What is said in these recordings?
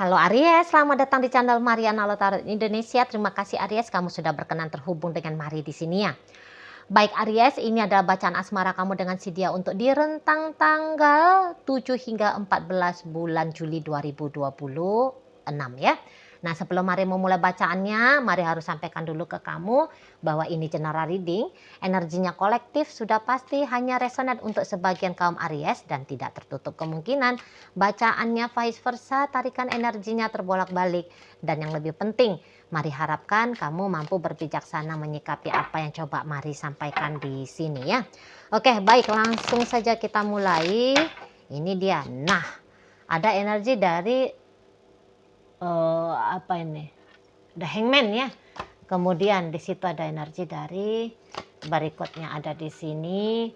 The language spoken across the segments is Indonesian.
Halo Aries, selamat datang di channel Mariana Tarot Indonesia. Terima kasih Aries, kamu sudah berkenan terhubung dengan Mari di sini ya. Baik Aries, ini adalah bacaan asmara kamu dengan si dia untuk di rentang tanggal 7 hingga 14 bulan Juli 2026 ya. Nah, sebelum Mari memulai bacaannya, Mari harus sampaikan dulu ke kamu bahwa ini general reading. Energinya kolektif sudah pasti hanya resonate untuk sebagian kaum Aries dan tidak tertutup kemungkinan bacaannya vice versa, tarikan energinya terbolak-balik. Dan yang lebih penting, Mari harapkan kamu mampu berbijaksana menyikapi apa yang coba Mari sampaikan di sini ya. Oke, baik, langsung saja kita mulai. Ini dia. Nah, ada energi dari apa ini? The Hangman ya. Kemudian di situ ada energi dari berikutnya ada di sini.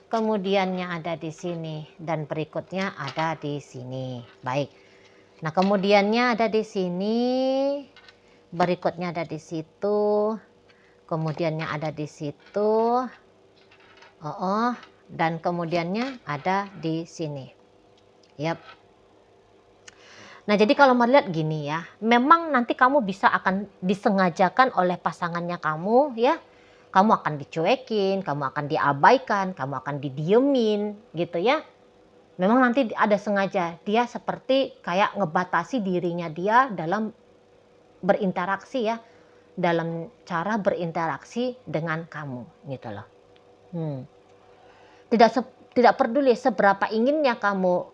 Kemudiannya ada di sini dan berikutnya ada di sini. Baik. Nah, kemudiannya ada di sini. Berikutnya ada di situ, kemudiannya ada di situ, dan kemudiannya ada di sini. Yap. Nah, jadi kalau melihat gini ya, memang nanti kamu bisa akan disengajakan oleh pasangannya kamu ya. Kamu akan dicuekin, kamu akan diabaikan, kamu akan didiemin gitu ya. Memang nanti ada sengaja, dia seperti kayak ngebatasi dirinya dia dalam berinteraksi ya. Dalam cara berinteraksi dengan kamu gitu loh. Tidak peduli seberapa inginnya kamu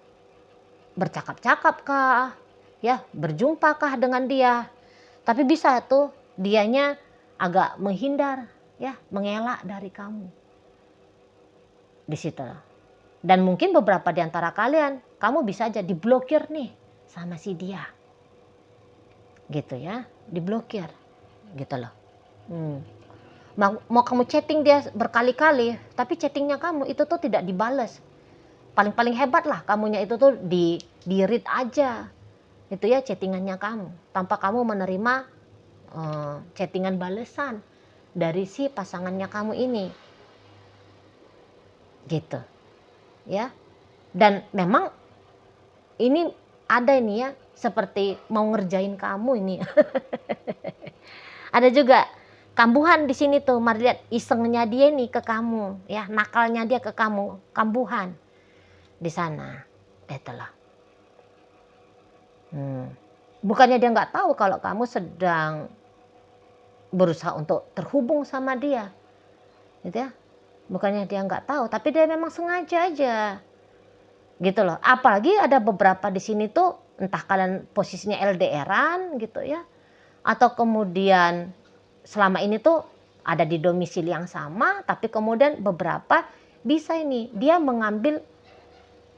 bercakap-cakap kah, ya, berjumpa kah dengan dia, tapi bisa tuh dianya agak menghindar, ya, mengelak dari kamu di situ. Dan mungkin beberapa di antara kalian, kamu bisa aja diblokir nih sama si dia, gitu ya, diblokir, gitu loh. Mau kamu chatting dia berkali-kali, tapi chattingnya kamu itu tuh tidak dibales. Paling hebat lah kamunya itu tuh di read aja, itu ya chattingannya kamu, tanpa kamu menerima chattingan balesan dari si pasangannya kamu ini, gitu, ya. Dan memang ini ada ini ya, seperti mau ngerjain kamu ini. Ada juga kambuhan di sini tuh, mari lihat isengnya dia nih ke kamu, ya, nakalnya dia ke kamu, kambuhan di sana, itulah. Bukannya dia nggak tahu kalau kamu sedang berusaha untuk terhubung sama dia, gitu ya. Bukannya dia nggak tahu, tapi dia memang sengaja aja, gitu loh. Apalagi ada beberapa di sini tuh, entah kalian posisinya LDRan gitu ya, atau kemudian selama ini tuh ada di domisili yang sama, tapi kemudian beberapa bisa ini dia mengambil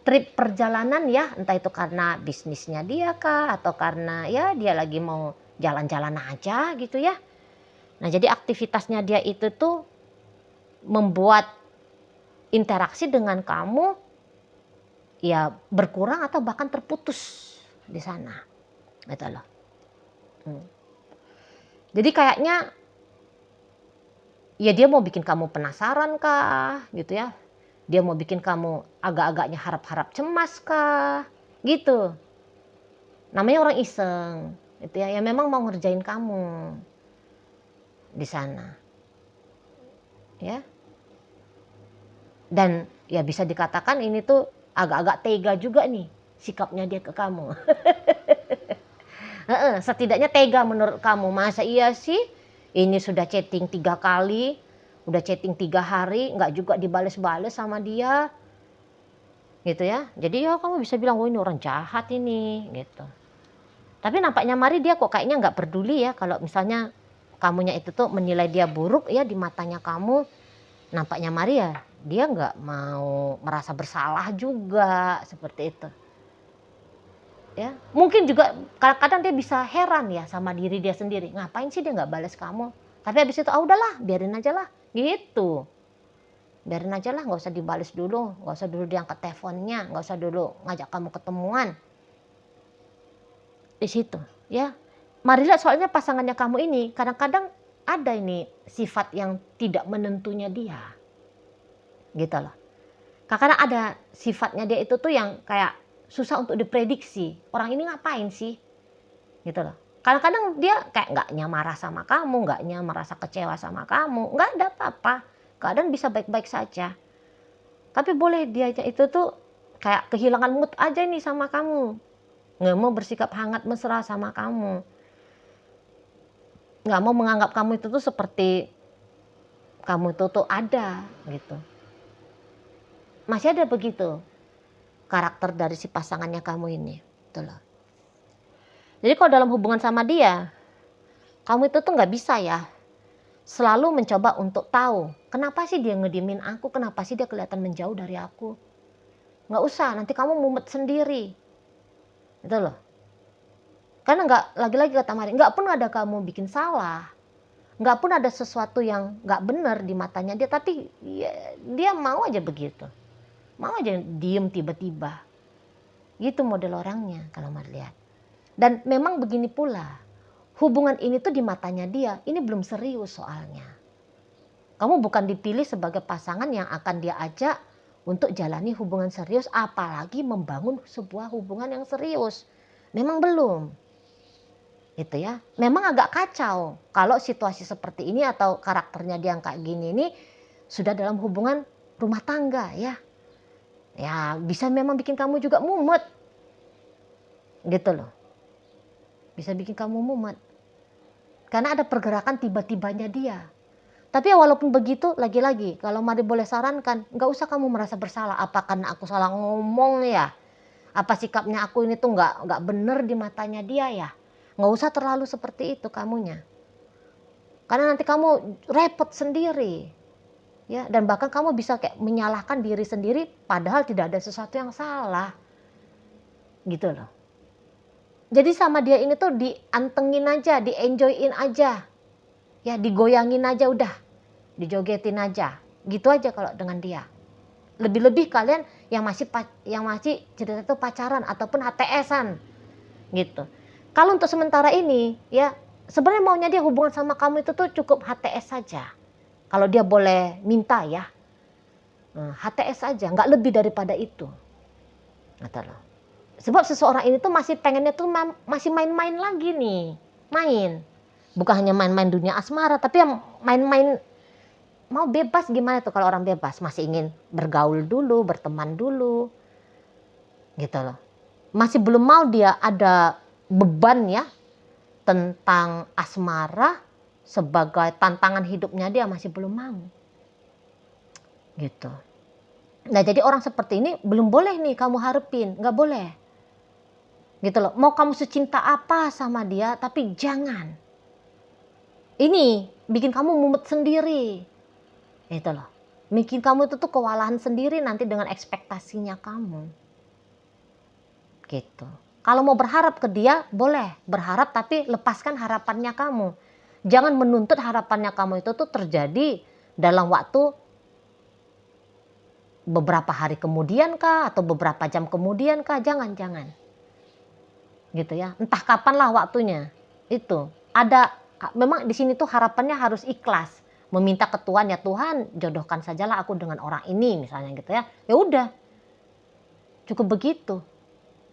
trip perjalanan ya, entah itu karena bisnisnya dia kah, atau karena ya dia lagi mau jalan-jalan aja gitu ya. Nah, jadi aktivitasnya dia itu tuh membuat interaksi dengan kamu ya berkurang atau bahkan terputus di sana, gitu loh. Jadi kayaknya ya dia mau bikin kamu penasaran kah, gitu ya. Dia mau bikin kamu agak-agaknya harap-harap cemas kah, gitu. Namanya orang iseng, gitu ya. Ya memang mau ngerjain kamu di sana, ya. Dan ya bisa dikatakan ini tuh agak-agak tega juga nih sikapnya dia ke kamu. Setidaknya tega menurut kamu. Masa iya sih ini sudah chatting 3 kali, udah chatting 3 hari, nggak juga dibales-bales sama dia, gitu ya. Jadi ya kamu bisa bilang, oh ini orang jahat ini, gitu. Tapi nampaknya Mari dia kok kayaknya nggak peduli ya kalau misalnya kamunya itu tuh menilai dia buruk ya di matanya kamu. Nampaknya Mari ya dia nggak mau merasa bersalah juga seperti itu. Ya, mungkin juga kadang-kadang dia bisa heran ya sama diri dia sendiri. Ngapain sih dia nggak balas kamu? Tapi habis itu, udahlah, biarin aja lah, gitu. Biarin aja lah, nggak usah dibales dulu, nggak usah dulu diangkat teleponnya, nggak usah dulu ngajak kamu ketemuan. Di situ, ya. Marilah soalnya pasangannya kamu ini kadang-kadang ada ini sifat yang tidak menentunya dia, gitu loh. Kadang ada sifatnya dia itu tuh yang kayak susah untuk diprediksi. Orang ini ngapain sih? gitu loh. Kadang-kadang dia kayak nggaknya marah sama kamu, nggaknya merasa kecewa sama kamu, nggak ada apa-apa. Keadaan bisa baik-baik saja. Tapi boleh dia itu tuh kayak kehilangan mood aja nih sama kamu. Nggak mau bersikap hangat mesra sama kamu. Nggak mau menganggap kamu itu tuh seperti kamu itu tuh ada gitu. Masih ada begitu karakter dari si pasangannya kamu ini. Gitu loh. Jadi kalau dalam hubungan sama dia, kamu itu tuh nggak bisa ya selalu mencoba untuk tahu kenapa sih dia ngediemin aku, kenapa sih dia kelihatan menjauh dari aku. Nggak usah, nanti kamu mumet sendiri. Gitu loh. Karena nggak, lagi-lagi kata Mari, nggak pun ada kamu bikin salah, nggak pun ada sesuatu yang nggak benar di matanya dia, tapi ya, dia mau aja begitu, mau aja diem tiba-tiba. Gitu model orangnya kalau Mari lihat. Dan memang begini pula, hubungan ini tuh di matanya dia, ini belum serius soalnya. Kamu bukan dipilih sebagai pasangan yang akan dia ajak untuk jalani hubungan serius, apalagi membangun sebuah hubungan yang serius. Memang belum. Gitu ya. Memang agak kacau kalau situasi seperti ini atau karakternya dia yang kayak gini ini sudah dalam hubungan rumah tangga ya. Ya bisa memang bikin kamu juga mumet. Gitu loh. Bisa bikin kamu mumet. Karena ada pergerakan tiba-tibanya dia. Tapi ya walaupun begitu, lagi-lagi kalau Mari boleh sarankan, nggak usah kamu merasa bersalah. Apa karena aku salah ngomong ya? Apa sikapnya aku ini tuh nggak bener di matanya dia ya? Nggak usah terlalu seperti itu kamunya. Karena nanti kamu repot sendiri. Ya, dan bahkan kamu bisa kayak menyalahkan diri sendiri padahal tidak ada sesuatu yang salah. Gitu loh. Jadi sama dia ini tuh diantengin aja, di-enjoyin aja. Ya, digoyangin aja udah. Dijogetin aja. Gitu aja kalau dengan dia. Lebih-lebih kalian yang masih cerita itu pacaran ataupun HTS-an. Gitu. Kalau untuk sementara ini ya sebenarnya maunya dia hubungan sama kamu itu tuh cukup HTS saja. Kalau dia boleh minta ya. HTS saja, nggak lebih daripada itu. Sebab seseorang ini tuh masih pengennya tuh masih main-main lagi nih. Main. Bukan hanya main-main dunia asmara, tapi yang main-main mau bebas gimana tuh kalau orang bebas. Masih ingin bergaul dulu, berteman dulu. Gitu loh. Masih belum mau dia ada beban ya tentang asmara sebagai tantangan hidupnya, dia masih belum mau. Gitu. Nah jadi orang seperti ini belum boleh nih kamu harapin, nggak boleh. Gitu loh, mau kamu secinta apa sama dia tapi jangan. Ini bikin kamu mumet sendiri. Gitu loh. Bikin kamu itu tuh kewalahan sendiri nanti dengan ekspektasinya kamu. Gitu. Kalau mau berharap ke dia boleh berharap, tapi lepaskan harapannya kamu. Jangan menuntut harapannya kamu itu tuh terjadi dalam waktu beberapa hari kemudian kah atau beberapa jam kemudian kah, jangan. Gitu ya. Entah kapan lah waktunya. Itu. Ada memang di sini tuh harapannya harus ikhlas. Meminta ke Tuhan, ya Tuhan, jodohkan sajalah aku dengan orang ini misalnya gitu ya. Ya udah. Cukup begitu.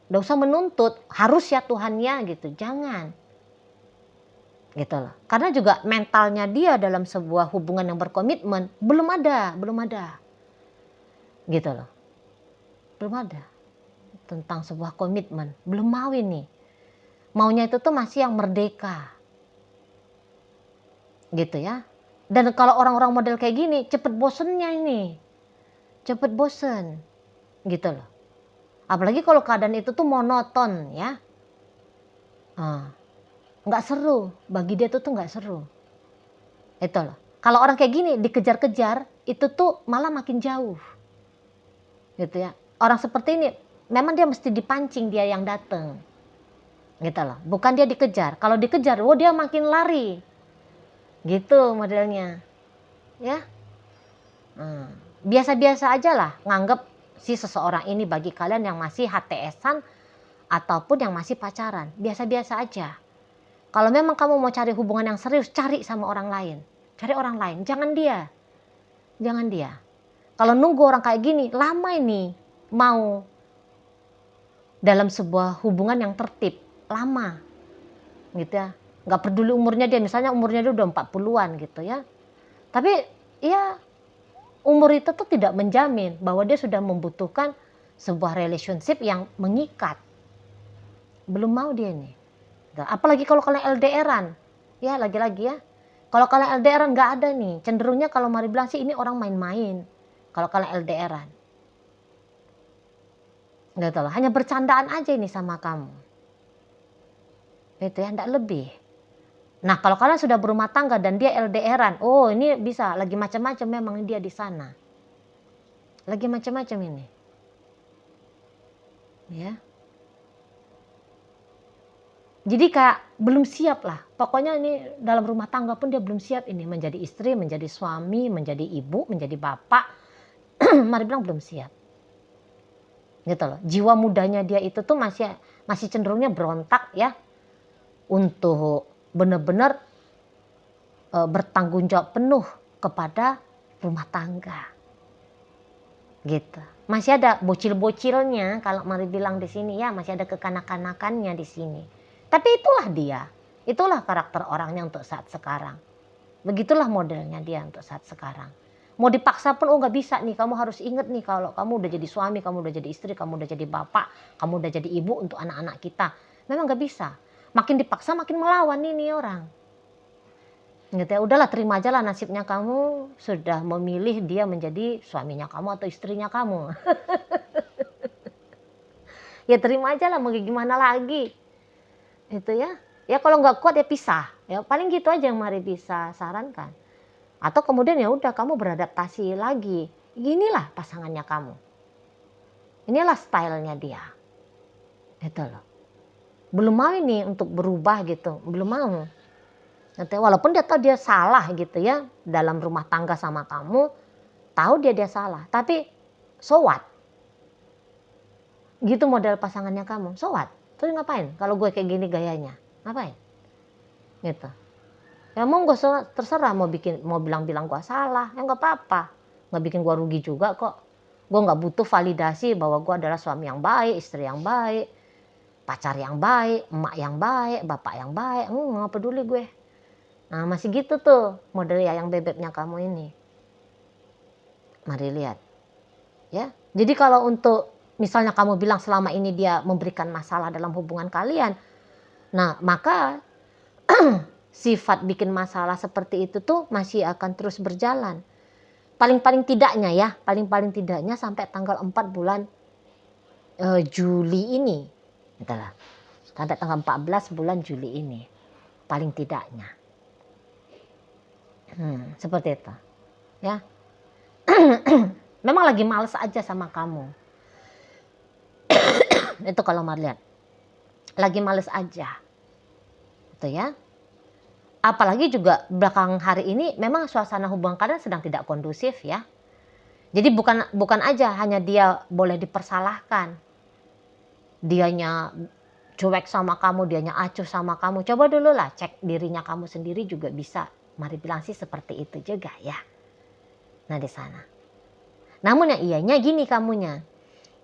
Nggak usah menuntut, harus ya Tuhannya gitu. Jangan. Gitu loh. Karena juga mentalnya dia dalam sebuah hubungan yang berkomitmen belum ada. Gitu loh. Belum ada. Tentang sebuah komitmen. Belum mau ini. Maunya itu tuh masih yang merdeka. Gitu ya. Dan kalau orang-orang model kayak gini, cepet bosennya ini. Cepet bosen. Gitu loh. Apalagi kalau keadaan itu tuh monoton ya. Nggak seru. Bagi dia tuh nggak seru. Itu loh. Kalau orang kayak gini dikejar-kejar, itu tuh malah makin jauh. Gitu ya. Orang seperti ini memang dia mesti dipancing, dia yang datang. Gitu loh. Bukan dia dikejar. Kalau dikejar, dia makin lari. Gitu modelnya. Ya. Biasa-biasa aja lah nganggep si seseorang ini bagi kalian yang masih HTS-an ataupun yang masih pacaran. Biasa-biasa aja. Kalau memang kamu mau cari hubungan yang serius, cari sama orang lain. Cari orang lain, jangan dia. Jangan dia. Kalau nunggu orang kayak gini, lama ini mau dalam sebuah hubungan yang tertib. Lama. gitu ya. Nggak peduli umurnya dia, misalnya umurnya dia udah 40-an gitu ya. Tapi ya umur itu tuh tidak menjamin bahwa dia sudah membutuhkan sebuah relationship yang mengikat. Belum mau dia nih. Apalagi kalau kalian LDRan. Ya lagi-lagi ya. Kalau kalian LDRan nggak ada nih. Cenderungnya kalau Mari bilang sih ini orang main-main. Kalau kalian LDRan. Gitu loh. Hanya bercandaan aja ini sama kamu. Itu ya, enggak lebih. Nah, kalau kalian sudah berumah tangga dan dia LDRan, oh ini bisa lagi macam-macam memang dia di sana. Lagi macam-macam ini. Ya. Jadi kayak belum siap lah. Pokoknya ini dalam rumah tangga pun dia belum siap ini menjadi istri, menjadi suami, menjadi ibu, menjadi bapak. Mari bilang belum siap. Gitu loh. Jiwa mudanya dia itu tuh masih cenderungnya berontak ya. Untuk benar-benar bertanggung jawab penuh kepada rumah tangga. Gitu. Masih ada bocil-bocilnya kalau Mari bilang di sini ya, masih ada kekanak-kanakannya di sini. Tapi itulah dia. Itulah karakter orangnya untuk saat sekarang. Begitulah modelnya dia untuk saat sekarang. Mau dipaksa pun nggak bisa nih, kamu harus ingat nih kalau kamu udah jadi suami, kamu udah jadi istri, kamu udah jadi bapak, kamu udah jadi ibu untuk anak-anak kita. Memang nggak bisa. Makin dipaksa makin melawan ini orang. Gitu ya, udahlah terima aja lah nasibnya kamu sudah memilih dia menjadi suaminya kamu atau istrinya kamu. Ya terima aja lah, mau gimana lagi. Itu ya. Ya kalau nggak kuat ya pisah. Ya paling gitu aja yang Mari bisa sarankan. Atau kemudian ya udah kamu beradaptasi lagi. Inilah pasangannya kamu. Inilah stylenya dia. Itu loh. Belum mau ini untuk berubah gitu. Belum mau. Walaupun dia tahu dia salah gitu ya dalam rumah tangga sama kamu. Tahu dia salah. Tapi so what? Gitu model pasangannya kamu. So what? Terus ngapain kalau gue kayak gini gayanya? Ngapain? Gitu. Ya mau gue terserah mau bilang-bilang gue salah. Ya nggak apa-apa. Nggak bikin gue rugi juga kok. Gue nggak butuh validasi bahwa gue adalah suami yang baik, istri yang baik, pacar yang baik, emak yang baik, bapak yang baik. Nggak peduli gue. Nah masih gitu tuh model yang bebeknya kamu ini. Mari lihat. Ya. Jadi kalau untuk misalnya kamu bilang selama ini dia memberikan masalah dalam hubungan kalian. Nah maka sifat bikin masalah seperti itu tuh masih akan terus berjalan. Paling-paling tidaknya ya, paling-paling tidaknya sampai tanggal 4 bulan Juli ini. Itulah. Sampai tanggal 14 bulan Juli ini. Paling tidaknya. Seperti itu. Ya. Memang lagi males aja sama kamu. Itu kalau mau lihat. Lagi males aja. Itu ya. Apalagi juga belakang hari ini memang suasana hubungan kalian sedang tidak kondusif ya. Jadi bukan aja hanya dia boleh dipersalahkan. Dianya cuek sama kamu, dianya acuh sama kamu. Coba dulu lah cek dirinya kamu sendiri juga bisa. Mari bilang sih seperti itu juga ya. Nah di sana. Namun yang iyanya gini kamunya.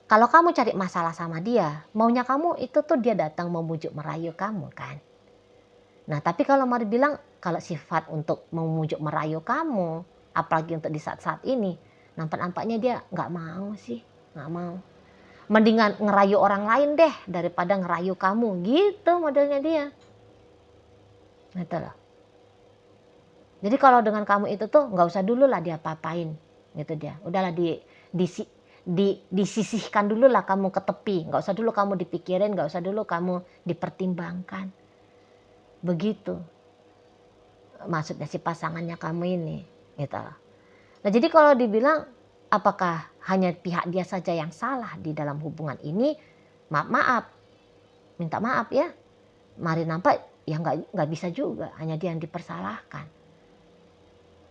Kalau kamu cari masalah sama dia, maunya kamu itu tuh dia datang memujuk merayu kamu kan. Nah tapi kalau Mari bilang kalau sifat untuk memujuk merayu kamu, apalagi untuk di saat-saat ini, nampak-nampaknya dia nggak mau sih, nggak mau. Mendingan ngerayu orang lain deh daripada ngerayu kamu, gitu modelnya dia. Gitu loh. Jadi kalau dengan kamu itu tuh nggak usah dulu lah dia apa-apain, gitu dia. Udahlah disisihkan dulu lah kamu ke tepi, nggak usah dulu kamu dipikirin, nggak usah dulu kamu dipertimbangkan. Begitu maksudnya si pasangannya kamu ini, gitu. Nah jadi kalau dibilang apakah hanya pihak dia saja yang salah di dalam hubungan ini, maaf, minta maaf ya. Mari nampak ya nggak bisa juga, hanya dia yang dipersalahkan.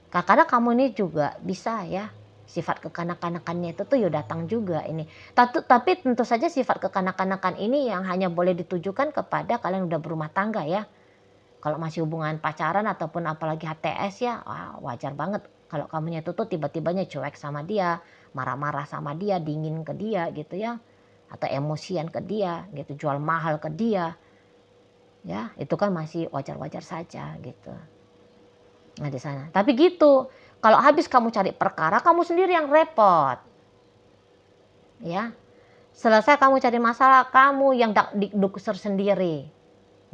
Karena kamu ini juga bisa ya, sifat kekanak-kanakannya itu tuh ya datang juga ini. Tapi tentu saja sifat kekanak-kanakan ini yang hanya boleh ditujukan kepada kalian udah berumah tangga ya. Kalau masih hubungan pacaran ataupun apalagi HTS ya, wajar banget kalau kamunya itu tuh tiba-tibanya cuek sama dia, marah-marah sama dia, dingin ke dia gitu ya, atau emosian ke dia gitu, jual mahal ke dia Ya, itu kan masih wajar-wajar saja gitu. Nah di sana. Tapi gitu, kalau habis kamu cari perkara, kamu sendiri yang repot. Ya, selesai kamu cari masalah, kamu yang dikdukser sendiri,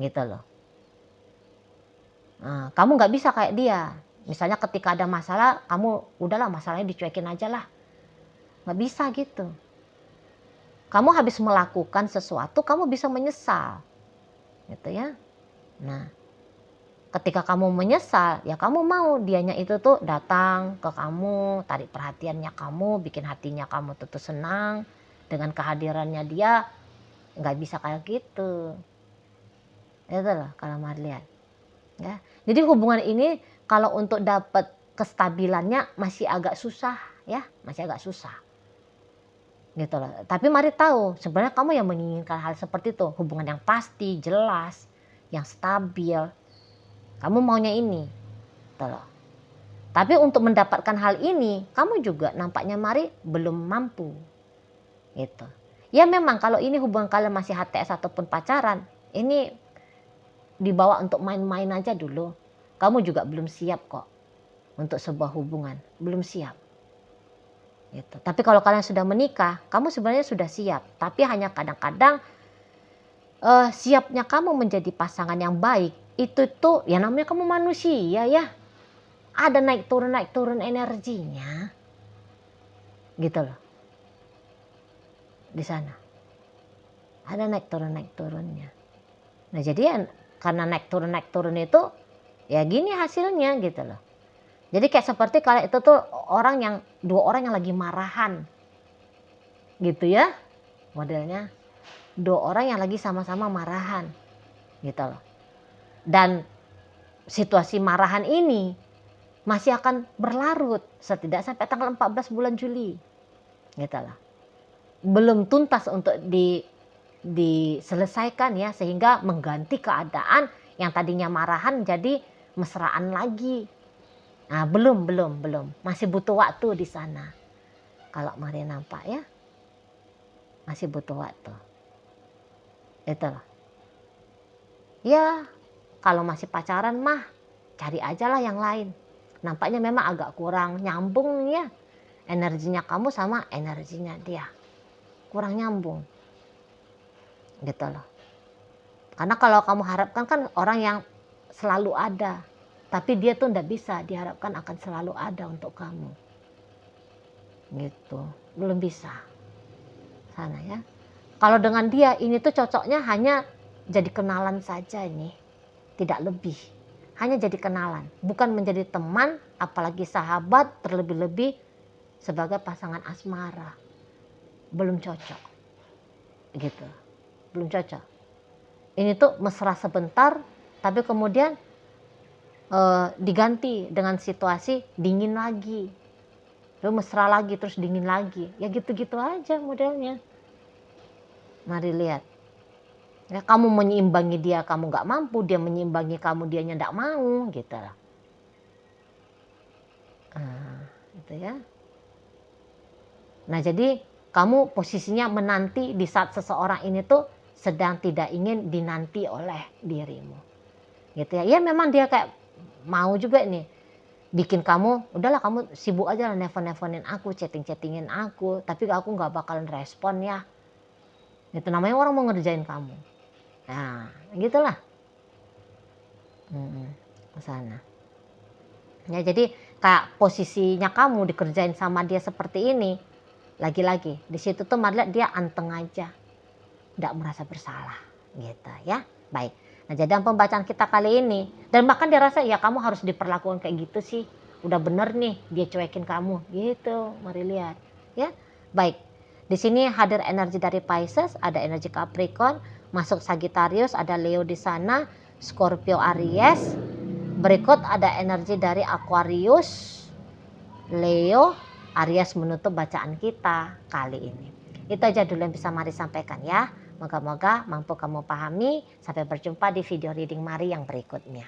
gitu loh. Nah, kamu nggak bisa kayak dia. Misalnya ketika ada masalah, kamu udahlah masalahnya dicuekin aja lah. Nggak bisa gitu. Kamu habis melakukan sesuatu, kamu bisa menyesal, gitu ya. Nah, ketika kamu menyesal, ya kamu mau dianya itu tuh datang ke kamu, tarik perhatiannya kamu, bikin hatinya kamu tuh senang dengan kehadirannya dia. Nggak bisa kayak gitu. Itu loh kalau mau lihat. Ya. Jadi hubungan ini kalau untuk dapat kestabilannya masih agak susah ya, masih agak susah. Gitu loh. Tapi mari tahu, sebenarnya kamu yang menginginkan hal seperti itu, hubungan yang pasti, jelas, yang stabil. Kamu maunya ini. Gitu loh. Tapi untuk mendapatkan hal ini, kamu juga nampaknya mari belum mampu. Gitu. Ya memang kalau ini hubungan kalian masih HTS ataupun pacaran, ini dibawa untuk main-main aja dulu. Kamu juga belum siap kok untuk sebuah hubungan, belum siap. Gitu. Tapi kalau kalian sudah menikah, kamu sebenarnya sudah siap. Tapi hanya kadang-kadang siapnya kamu menjadi pasangan yang baik, itu tuh ya namanya kamu manusia ya. Ada naik turun energinya. Gitu loh. Di sana. Ada naik turunnya. Nah jadi ya, karena naik turun itu ya gini hasilnya gitu loh. Jadi kayak seperti kalau itu tuh dua orang yang lagi marahan. Gitu ya modelnya. Dua orang yang lagi sama-sama marahan. Gitu loh. Dan situasi marahan ini masih akan berlarut setidaknya sampai tanggal 14 bulan Juli. Gitu loh. Belum tuntas untuk diselesaikan ya, sehingga mengganti keadaan yang tadinya marahan jadi mesraan lagi. Nah, belum. Masih butuh waktu di sana. Kalau mari nampak ya. Masih butuh waktu. Itu loh. Ya, kalau masih pacaran mah cari aja lah yang lain. Nampaknya memang agak kurang nyambung ya. Energinya kamu sama energinya dia. Kurang nyambung. Gitu loh. Karena kalau kamu harapkan kan orang yang selalu ada. Tapi dia tuh nggak bisa diharapkan akan selalu ada untuk kamu. Gitu. Belum bisa. Sana ya. Kalau dengan dia ini tuh cocoknya hanya jadi kenalan saja ini. Tidak lebih. Hanya jadi kenalan. Bukan menjadi teman, apalagi sahabat, terlebih-lebih sebagai pasangan asmara. Belum cocok. Gitu. Belum cocok. Ini tuh mesra sebentar, tapi kemudian diganti dengan situasi dingin lagi. Lalu mesra lagi, terus dingin lagi. Ya gitu-gitu aja modelnya. Mari lihat. Ya, kamu menyeimbangi dia, kamu gak mampu. Dia menyeimbangi kamu, dianya gak mau. Gitu lah. Gitu ya. Nah jadi kamu posisinya menanti di saat seseorang ini tuh sedang tidak ingin dinanti oleh dirimu. Gitu ya. Ya memang dia kayak mau juga nih bikin kamu, udahlah kamu sibuk aja lah nelfon-nelfonin aku, chatting-chattingin aku, tapi aku nggak bakalan respon ya. Itu namanya orang mau ngerjain kamu. Nah, gitulah. Ke sana. Ya jadi kayak posisinya kamu dikerjain sama dia seperti ini, lagi-lagi di situ tuh malah dia anteng aja, nggak merasa bersalah, gitu ya. Baik. Nah, jadi dalam pembacaan kita kali ini, dan bahkan dia rasa ya kamu harus diperlakukan kayak gitu sih. Udah bener nih dia cuekin kamu, gitu. Mari lihat, ya. Baik. Di sini hadir energi dari Pisces, ada energi Capricorn, masuk Sagittarius, ada Leo di sana, Scorpio, Aries. Berikut ada energi dari Aquarius, Leo, Aries menutup bacaan kita kali ini. Itu aja dulu yang bisa Mari sampaikan ya. Moga-moga mampu kamu pahami. Sampai berjumpa di video reading Mari yang berikutnya.